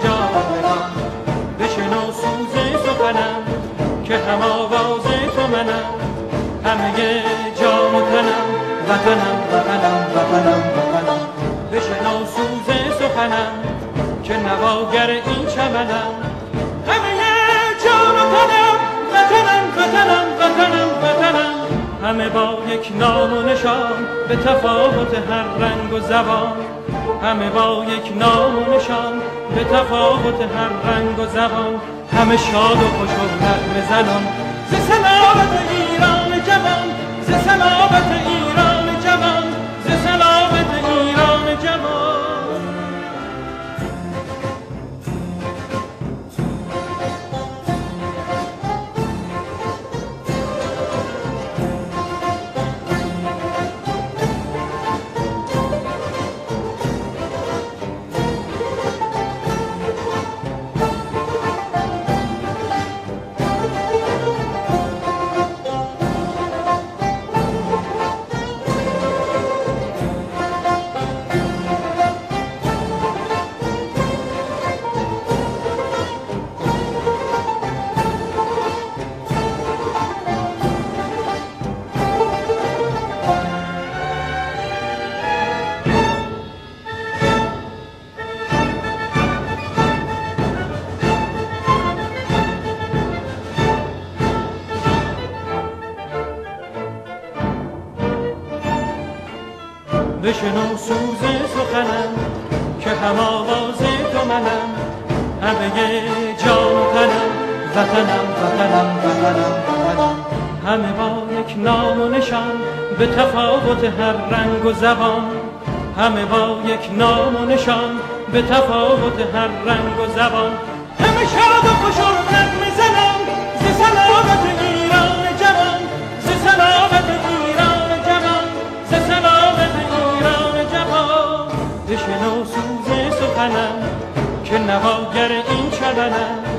جاودان. بشنو سوز سخنم که هم آواز تو منم، همه جان و تنم، وطنم وطنم وطنم وطنم. بشنو سوز سخنم که نواگر این چمنم، همه جان و تنم، وطنم وطنم وطنم وطنم. همه با یک نام و نشان به تفاوت هر رنگ و زبان، همه با یک نام و نشان به تفاوت هر رنگ و زبان. همه شاد و خوش و نغمه زنان ز سلامت ایران جوان، ز سلامت ایران جوان، ز سلامت ایران جوان. بشنو سوز سخنم که هم آواز تو منم، همه جان و تنم، وطنم وطنم وطنم وطنم. همه با یک نام و نشان به تفاوت هر رنگ و زبان، همه با یک نام و نشان به تفاوت هر رنگ و زبان. همه شاد و خوش و نغمه زنان ز سلامت ایران جوان، ز سلامت ایران جوان، ز سلامت ایران جوان. بشنو سوز سخنم که نواگر این چمنم،